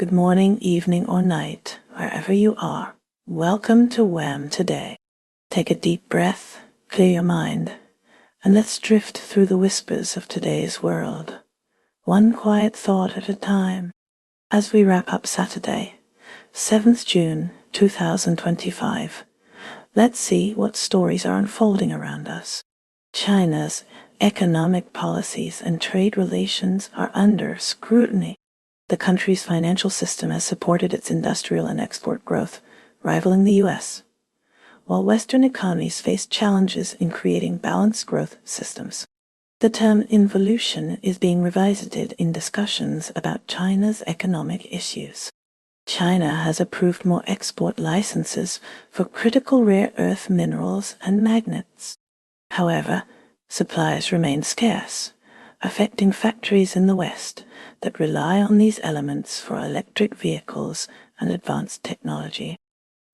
Good morning, evening, or night, wherever you are. Welcome to WHAM today. Take a deep breath, clear your mind, and let's drift through the whispers of today's world, one quiet thought at a time. As we wrap up Saturday, 7th June 2025, let's see what stories are unfolding around us. China's economic policies and trade relations are under scrutiny. The country's financial system has supported its industrial and export growth, rivaling the U.S., while Western economies face challenges in creating balanced growth systems. The term involution is being revisited in discussions about China's economic issues. China has approved more export licenses for critical rare earth minerals and magnets. However, supplies remain scarce, affecting factories in the West that rely on these elements for electric vehicles and advanced technology.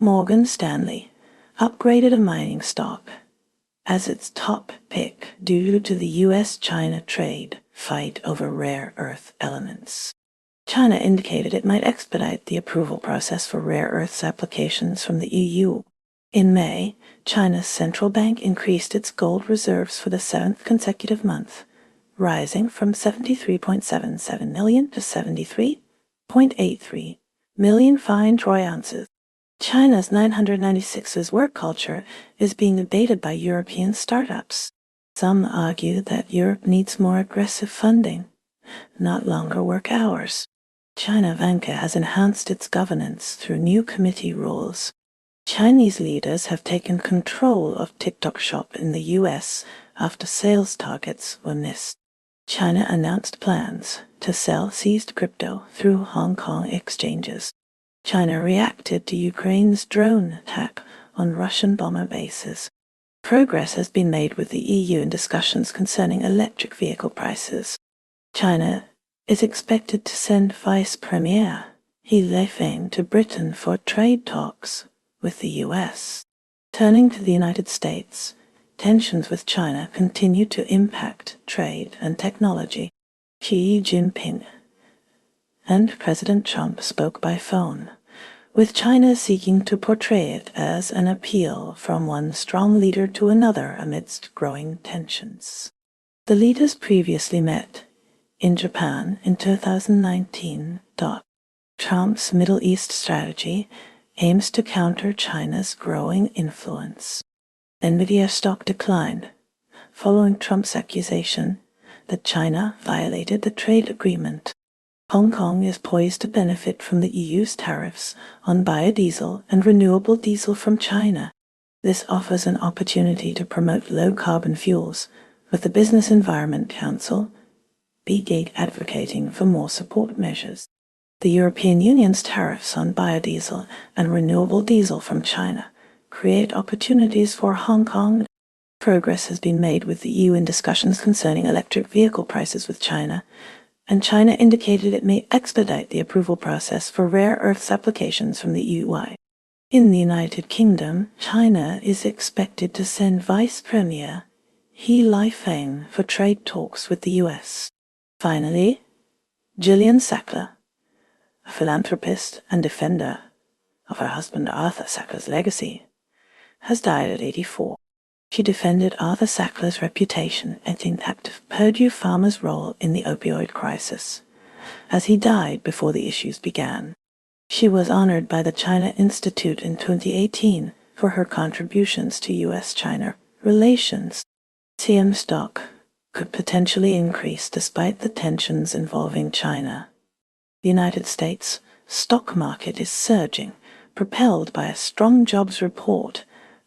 Morgan Stanley upgraded a mining stock as its top pick due to the U.S.-China trade fight over rare earth elements. China indicated it might expedite the approval process for rare earths applications from the EU. In May, China's central bank increased its gold reserves for the 7th consecutive month, rising from 73.77 million to 73.83 million fine troy ounces. China's 996's work culture is being debated by European startups. Some argue that Europe needs more aggressive funding, not longer work hours. China Vanke has enhanced its governance through new committee rules. Chinese leaders have taken control of TikTok Shop in the US after sales targets were missed. China announced plans to sell seized crypto through Hong Kong exchanges. China reacted to Ukraine's drone attack on Russian bomber bases. Progress has been made with the EU in discussions concerning electric vehicle prices. China is expected to send Vice Premier He Lifeng to Britain for trade talks with the US. Turning to the United States, tensions with China continue to impact trade and technology. Xi Jinping and President Trump spoke by phone, with China seeking to portray it as an appeal from one strong leader to another amidst growing tensions. The leaders previously met in Japan in 2019. Trump's Middle East strategy aims to counter China's growing influence. Nvidia stock declined, following Trump's accusation that China violated the trade agreement. Hong Kong is poised to benefit from the EU's tariffs on biodiesel and renewable diesel from China. This offers an opportunity to promote low-carbon fuels, with the Business Environment Council, BGIG, advocating for more support measures. The European Union's tariffs on biodiesel and renewable diesel from China create opportunities for Hong Kong. Progress has been made with the EU in discussions concerning electric vehicle prices with China, and China indicated it may expedite the approval process for rare earths applications from the EU. In the United Kingdom, China is expected to send Vice Premier He Lifeng for trade talks with the US. Finally, Gillian Sackler, a philanthropist and defender of her husband Arthur Sackler's legacy, has died at 84. She defended Arthur Sackler's reputation and impact of Purdue Pharma's role in the opioid crisis, as he died before the issues began. She was honored by the China Institute in 2018 for her contributions to U.S.-China relations. TM stock could potentially increase despite the tensions involving China. The United States stock market is surging, propelled by a strong jobs report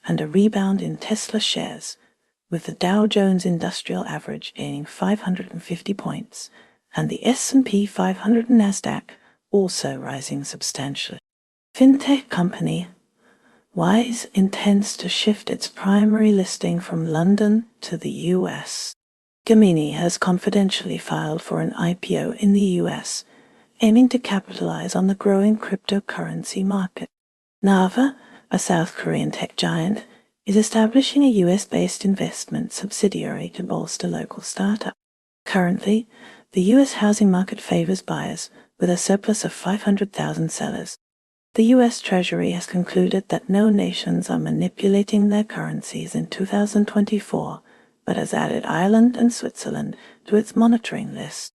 and a rebound in Tesla shares, with the Dow Jones Industrial Average gaining 550 points and the S&P 500 and Nasdaq also rising substantially. Fintech company Wise intends to shift its primary listing from London to the US. Gemini has confidentially filed for an IPO in the US, aiming to capitalize on the growing cryptocurrency market. Nava, a South Korean tech giant, is establishing a US-based investment subsidiary to bolster local startups. Currently, the US housing market favors buyers, with a surplus of 500,000 sellers. The U.S. Treasury has concluded that no nations are manipulating their currencies in 2024, but has added Ireland and Switzerland to its monitoring list.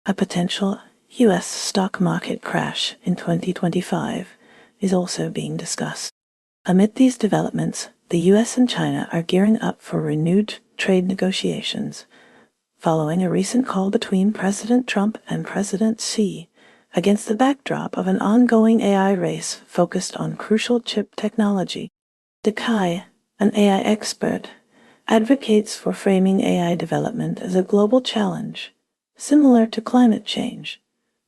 A potential U.S. stock market crash in 2025 is also being discussed. Amid these developments, the U.S. and China are gearing up for renewed trade negotiations, following a recent call between President Trump and President Xi against the backdrop of an ongoing AI race focused on crucial chip technology. Kai, an AI expert, advocates for framing AI development as a global challenge, similar to climate change,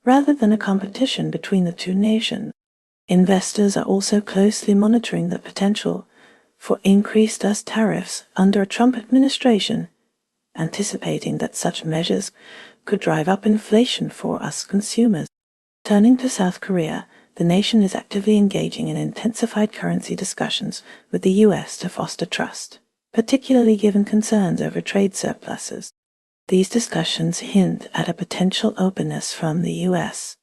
rather than a competition between the two nations. Investors are also closely monitoring the potential for increased US tariffs under a Trump administration, anticipating that such measures could drive up inflation for us consumers. Turning to South Korea, the nation is actively engaging in intensified currency discussions with the U.S. to foster trust, particularly given concerns over trade surpluses. These discussions hint at a potential openness from the U.S.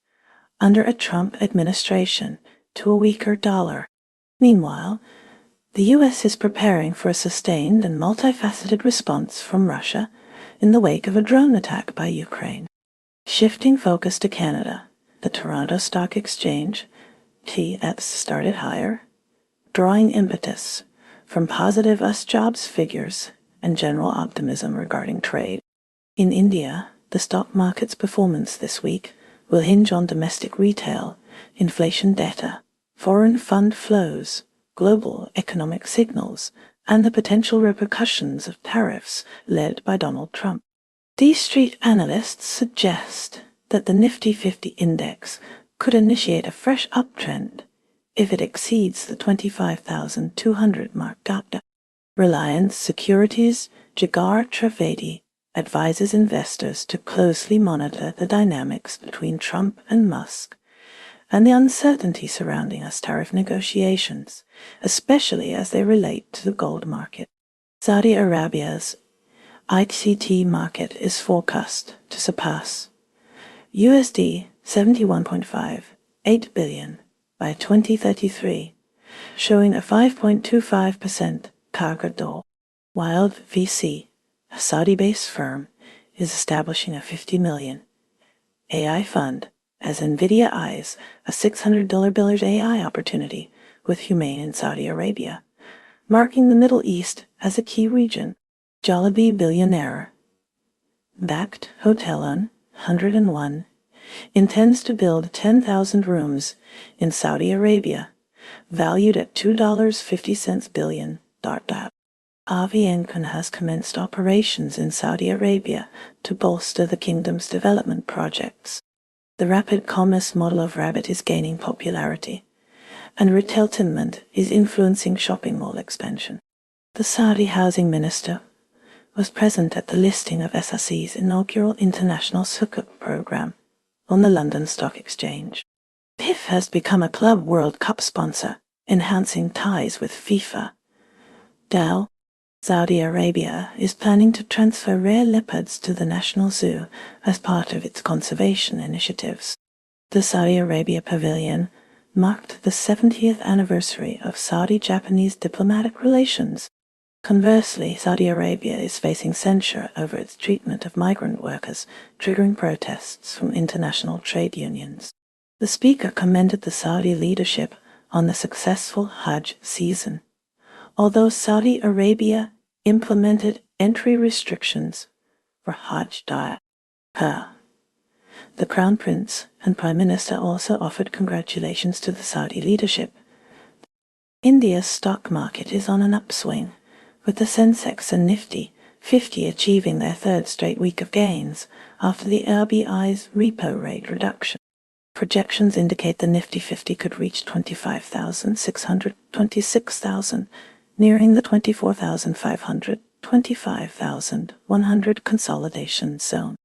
under a Trump administration to a weaker dollar. Meanwhile, the U.S. is preparing for a sustained and multifaceted response from Russia in the wake of a drone attack by Ukraine. Shifting focus to Canada, the Toronto Stock Exchange, TS, started higher, drawing impetus from positive US jobs figures and general optimism regarding trade. In India, the stock market's performance this week will hinge on domestic retail, inflation data, foreign fund flows, global economic signals, and the potential repercussions of tariffs led by Donald Trump. D Street analysts suggest that the Nifty 50 index could initiate a fresh uptrend if it exceeds the 25,200 mark. Reliance Securities' Jigar Trivedi advises investors to closely monitor the dynamics between Trump and Musk and the uncertainty surrounding US tariff negotiations, especially as they relate to the gold market. Saudi Arabia's ICT market is forecast to surpass USD 71.58 billion by 2033, showing a 5.25% CAGR. Wild VC, a Saudi-based firm, is establishing a $50 million AI fund as Nvidia eyes a $600 billion AI opportunity with Humane in Saudi Arabia, marking the Middle East as a key region. Jollibee billionaire, backed Hotel on 101, intends to build 10,000 rooms in Saudi Arabia, valued at $2.50 billion. Aviancon has commenced operations in Saudi Arabia to bolster the kingdom's development projects. The rapid commerce model of Rabbit is gaining popularity, and retailtainment is influencing shopping mall expansion. The Saudi housing minister was present at the listing of SRC's inaugural international Sukuk program on the London Stock Exchange. PIF has become a Club World Cup sponsor, enhancing ties with FIFA. Dow, Saudi Arabia is planning to transfer rare leopards to the National Zoo as part of its conservation initiatives. The Saudi Arabia Pavilion marked the 70th anniversary of Saudi-Japanese diplomatic relations. Conversely, Saudi Arabia is facing censure over its treatment of migrant workers, triggering protests from international trade unions. The speaker commended the Saudi leadership on the successful Hajj season. Although Saudi Arabia implemented entry restrictions for Hajj the Crown Prince and Prime Minister also offered congratulations to the Saudi leadership. India's stock market is on an upswing, with the Sensex and Nifty 50 achieving their third straight week of gains after the RBI's repo rate reduction. Projections indicate the Nifty 50 could reach 25,600, 26,000, nearing the 24,500, 25,100 consolidation zone.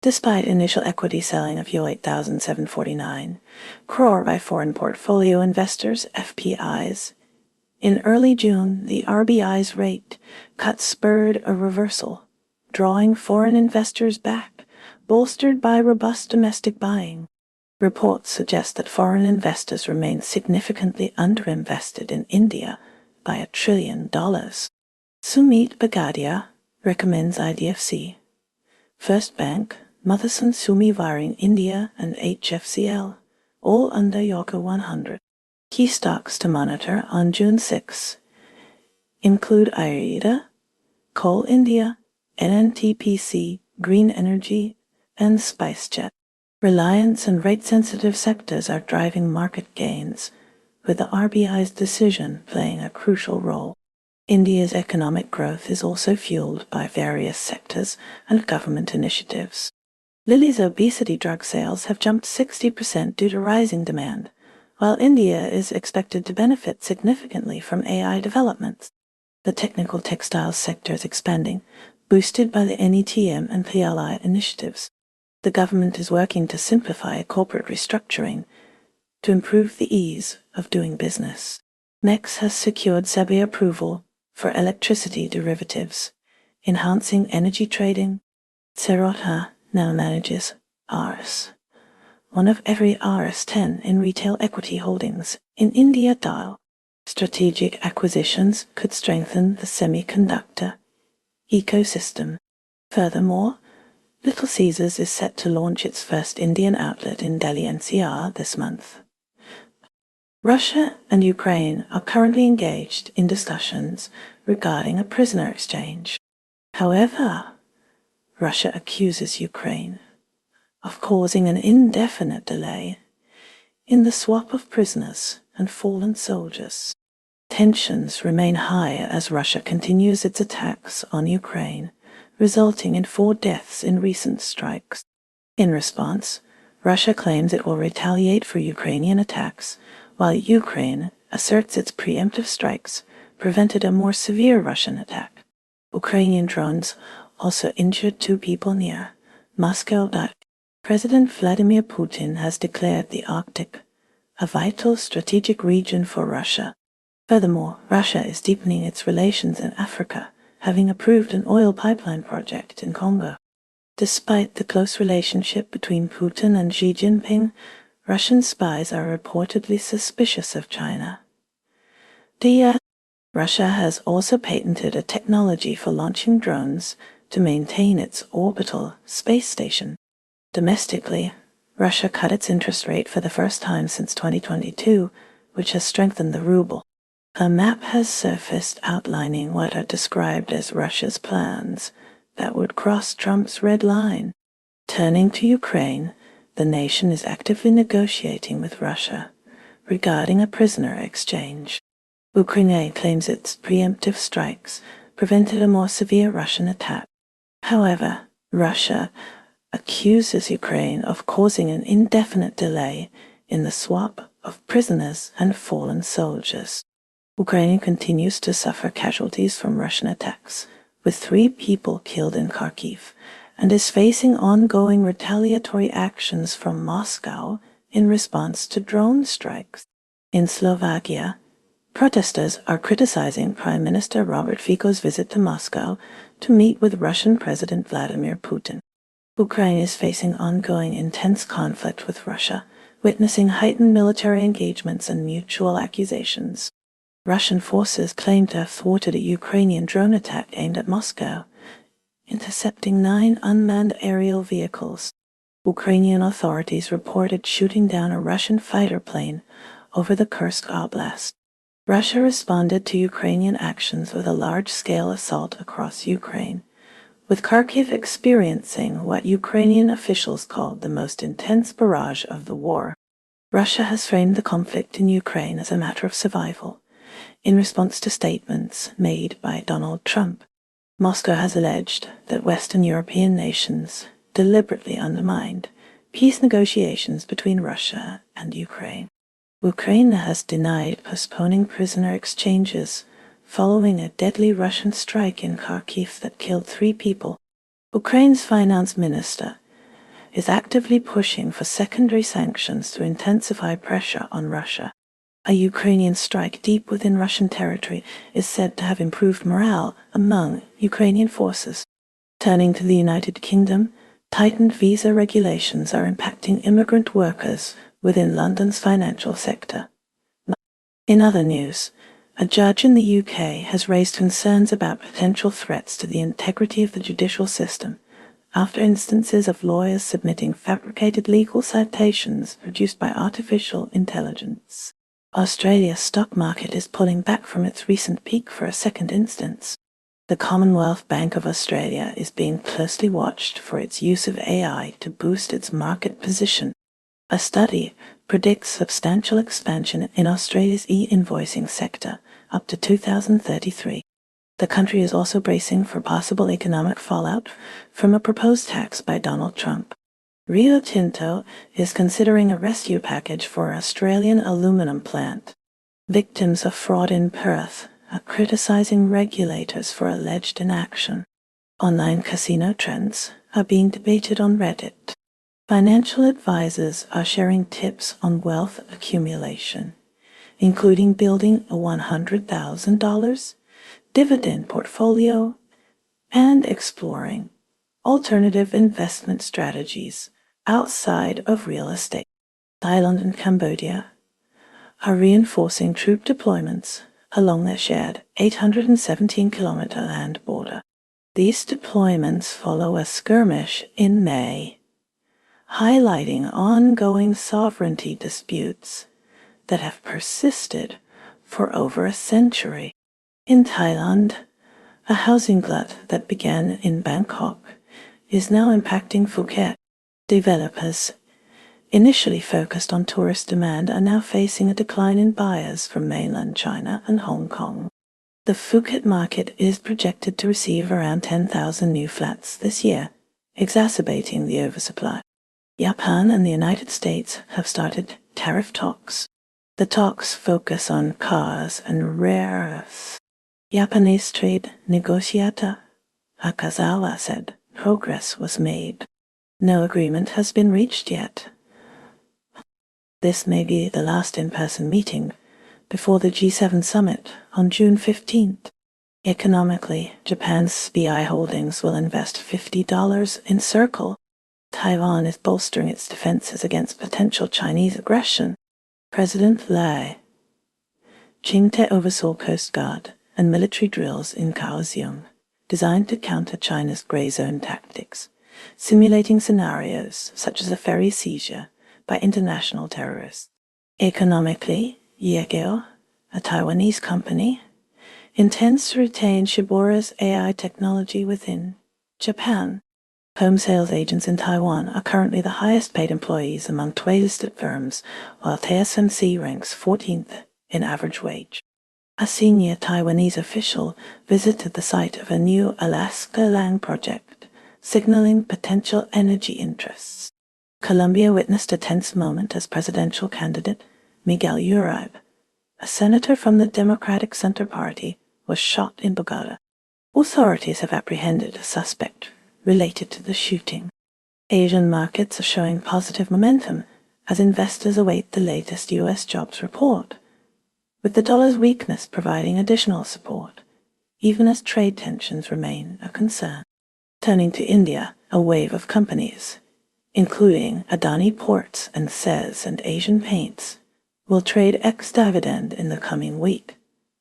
Despite initial equity selling of U8,749 crore by foreign portfolio investors, FPIs, in early June, the RBI's rate cut spurred a reversal, drawing foreign investors back, bolstered by robust domestic buying. Reports suggest that foreign investors remain significantly underinvested in India by $1 trillion. Sumit Bagadia recommends IDFC, First Bank, Motherson Sumi Wiring India, and HFCL, all under Yorker 100. Key stocks to monitor on June 6 include IREDA, Coal India, NNTPC, Green Energy, and SpiceJet. Reliance and rate-sensitive sectors are driving market gains, with the RBI's decision playing a crucial role. India's economic growth is also fueled by various sectors and government initiatives. Lilly's obesity drug sales have jumped 60% due to rising demand, while India is expected to benefit significantly from AI developments. The technical textiles sector is expanding, boosted by the NETM and PLI initiatives. The government is working to simplify corporate restructuring to improve the ease of doing business. MEX has secured SEBI approval for electricity derivatives, enhancing energy trading. Serota now manages RS, one of every RS10 in retail equity holdings in India. Strategic acquisitions could strengthen the semiconductor ecosystem. Furthermore, Little Caesars is set to launch its first Indian outlet in Delhi NCR this month. Russia and Ukraine are currently engaged in discussions regarding a prisoner exchange. However, Russia accuses Ukraine of causing an indefinite delay in the swap of prisoners and fallen soldiers. Tensions remain high as Russia continues its attacks on Ukraine, resulting in 4 deaths in recent strikes. In response, Russia claims it will retaliate for Ukrainian attacks, while Ukraine asserts its preemptive strikes prevented a more severe Russian attack. Ukrainian drones also injured 2 people near Moscow. President Vladimir Putin has declared the Arctic a vital strategic region for Russia. Furthermore, Russia is deepening its relations in Africa, having approved an oil pipeline project in Congo. Despite the close relationship between Putin and Xi Jinping, Russian spies are reportedly suspicious of China. Russia has also patented a technology for launching drones to maintain its orbital space station. Domestically, Russia cut its interest rate for the first time since 2022, which has strengthened the ruble. A map has surfaced outlining what are described as Russia's plans that would cross Trump's red line. Turning to Ukraine, the nation is actively negotiating with Russia regarding a prisoner exchange. Ukraine claims its preemptive strikes prevented a more severe Russian attack. However, Russia accuses Ukraine of causing an indefinite delay in the swap of prisoners and fallen soldiers. Ukraine continues to suffer casualties from Russian attacks, with 3 people killed in Kharkiv, and is facing ongoing retaliatory actions from Moscow in response to drone strikes. In Slovakia, protesters are criticizing Prime Minister Robert Fico's visit to Moscow to meet with Russian President Vladimir Putin. Ukraine is facing ongoing intense conflict with Russia, witnessing heightened military engagements and mutual accusations. Russian forces claim to have thwarted a Ukrainian drone attack aimed at Moscow, intercepting 9 unmanned aerial vehicles. Ukrainian authorities reported shooting down a Russian fighter plane over the Kursk Oblast. Russia responded to Ukrainian actions with a large-scale assault across Ukraine, with Kharkiv experiencing what Ukrainian officials called the most intense barrage of the war. Russia has framed the conflict in Ukraine as a matter of survival, in response to statements made by Donald Trump. Moscow has alleged that Western European nations deliberately undermined peace negotiations between Russia and Ukraine. Ukraine has denied postponing prisoner exchanges following a deadly Russian strike in Kharkiv that killed 3 people. Ukraine's finance minister is actively pushing for secondary sanctions to intensify pressure on Russia. A Ukrainian strike deep within Russian territory is said to have improved morale among Ukrainian forces. Turning to the United Kingdom, Tightened visa regulations are impacting immigrant workers within London's financial sector. In other news, a judge in the UK has raised concerns about potential threats to the integrity of the judicial system after instances of lawyers submitting fabricated legal citations produced by artificial intelligence. Australia's stock market is pulling back from its recent peak for a second instance. The Commonwealth Bank of Australia is being closely watched for its use of AI to boost its market position. A study predicts substantial expansion in Australia's e-invoicing sector up to 2033. The country is also bracing for possible economic fallout from a proposed tax by Donald Trump. Rio Tinto is considering a rescue package for Australian aluminum plant. Victims of fraud in Perth are criticizing regulators for alleged inaction. Online casino trends are being debated on Reddit. Financial advisors are sharing tips on wealth accumulation, including building a $100,000 dividend portfolio and exploring alternative investment strategies outside of real estate. Thailand and Cambodia are reinforcing troop deployments along their shared 817-kilometer land border. These deployments follow a skirmish in May, highlighting ongoing sovereignty disputes that have persisted for over a century. In Thailand, a housing glut that began in Bangkok is now impacting Phuket. Developers initially focused on tourist demand are now facing a decline in buyers from mainland China and Hong Kong. The Phuket market is projected to receive around 10,000 new flats this year, exacerbating the oversupply. Japan and the United States have started tariff talks. The talks focus on cars and rare earths. Japanese trade negotiator Akazawa said progress was made. No agreement has been reached yet. This may be the last in-person meeting before the G7 summit on June 15th. Economically, Japan's SBI Holdings will invest $50 in Circle. Taiwan is bolstering its defenses against potential Chinese aggression. President Lai Ching-te oversaw Coast Guard and military drills in Kaohsiung, designed to counter China's gray zone tactics, simulating scenarios such as a ferry seizure by international terrorists. Economically, Yegeo, a Taiwanese company, intends to retain Shibura's AI technology within Japan. Home sales agents in Taiwan are currently the highest paid employees among listed firms, while TSMC ranks 14th in average wage. A senior Taiwanese official visited the site of a new Alaska Lang project, signaling potential energy interests. Colombia witnessed a tense moment as presidential candidate Miguel Uribe, a senator from the Democratic Center Party, was shot in Bogota. Authorities have apprehended a suspect related to the shooting. Asian markets are showing positive momentum as investors await the latest U.S. jobs report, with the dollar's weakness providing additional support, even as trade tensions remain a concern. Turning to India, a wave of companies, including Adani Ports and SEZ and Asian Paints, will trade ex-dividend in the coming week.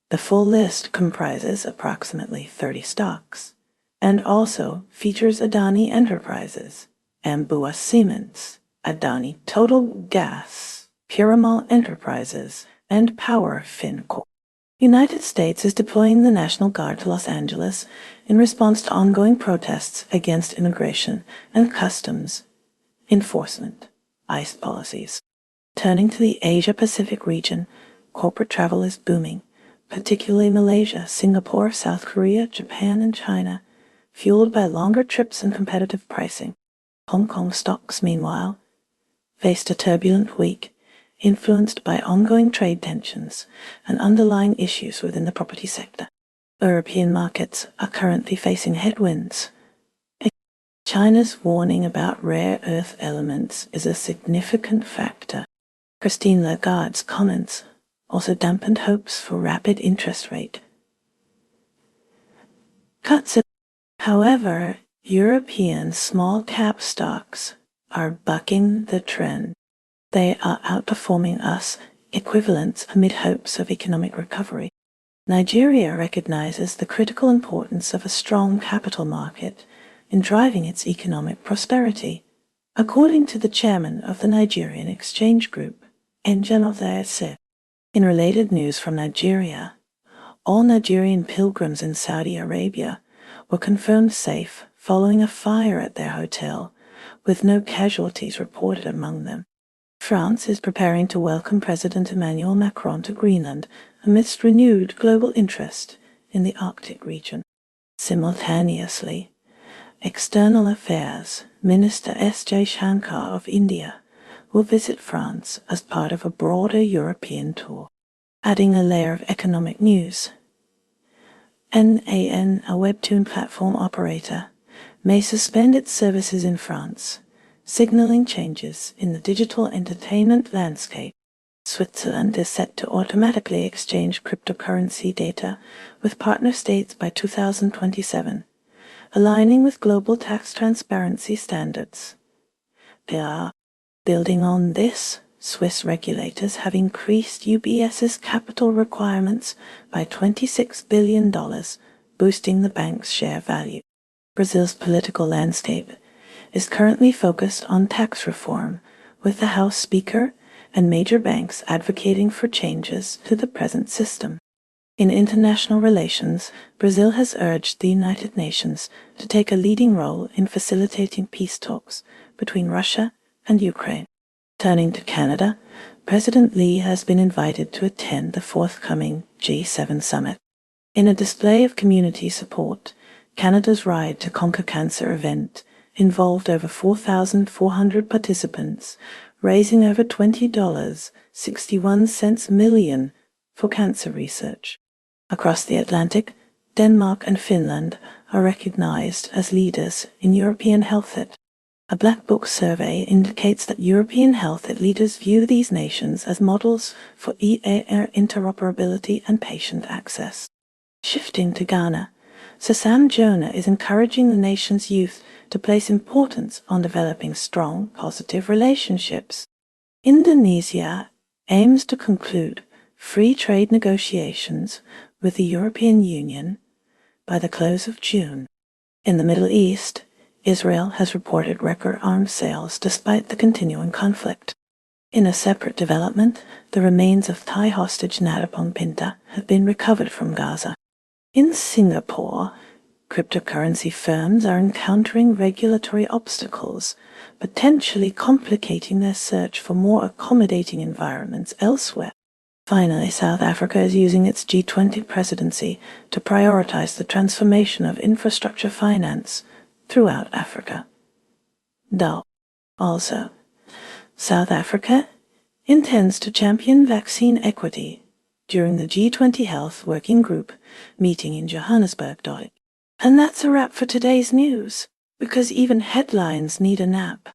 The full list comprises approximately 30 stocks, and also features Adani Enterprises, Ambua Cements, Adani Total Gas, Piramal Enterprises, and Power Fincorp. United States is deploying the National Guard to Los Angeles in response to ongoing protests against immigration and customs enforcement, ICE policies. Turning to the Asia-Pacific region, corporate travel is booming, particularly Malaysia, Singapore, South Korea, Japan, and China, fueled by longer trips and competitive pricing. Hong Kong stocks, meanwhile, faced a turbulent week, influenced by ongoing trade tensions and underlying issues within the property sector. European markets are currently facing headwinds. China's warning about rare earth elements is a significant factor. Christine Lagarde's comments also dampened hopes for rapid interest rate cuts. However, European small-cap stocks are bucking the trend. They are outperforming US equivalents amid hopes of economic recovery. Nigeria recognizes the critical importance of a strong capital market in driving its economic prosperity. According to the chairman of the Nigerian Exchange Group, Njonothese. In related news from Nigeria, all Nigerian pilgrims in Saudi Arabia were confirmed safe following a fire at their hotel, with no casualties reported among them. France is preparing to welcome President Emmanuel Macron to Greenland amidst renewed global interest in the Arctic region. Simultaneously, External Affairs Minister S.J. Shankar of India will visit France as part of a broader European tour. Adding a layer of economic news, NAN, a webtoon platform operator, may suspend its services in France, signaling changes in the digital entertainment landscape. Switzerland is set to automatically exchange cryptocurrency data with partner states by 2027, aligning with global tax transparency standards. Building on this, Swiss regulators have increased UBS's capital requirements by $26 billion, boosting the bank's share value. Brazil's political landscape is currently focused on tax reform, with the House Speaker and major banks advocating for changes to the present system. In international relations, Brazil has urged the United Nations to take a leading role in facilitating peace talks between Russia and Ukraine. Turning to Canada, President Lee has been invited to attend the forthcoming G7 summit. In a display of community support, Canada's Ride to Conquer Cancer event involved over 4,400 participants, raising over $20.61 million for cancer research. Across the Atlantic, Denmark and Finland are recognized as leaders in European health ed. A Black Book survey indicates that European health ed leaders view these nations as models for EAR interoperability and patient access. Shifting to Ghana, Sir Sam Jonah is encouraging the nation's youth to place importance on developing strong, positive relationships. Indonesia aims to conclude free trade negotiations with the European Union by the close of June. In the Middle East, Israel has reported record arms sales despite the continuing conflict. In a separate development, the remains of Thai hostage Narapong Pinta have been recovered from Gaza. In Singapore, cryptocurrency firms are encountering regulatory obstacles, potentially complicating their search for more accommodating environments elsewhere. Finally, South Africa is using its G20 presidency to prioritize the transformation of infrastructure finance throughout Africa. Also, South Africa intends to champion vaccine equity during the G20 Health Working Group meeting in Johannesburg. And that's a wrap for today's news, because even headlines need a nap.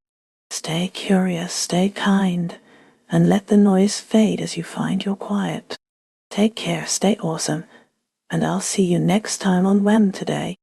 Stay curious, stay kind, and let the noise fade as you find your quiet. Take care, stay awesome, and I'll see you next time on WHAM Today.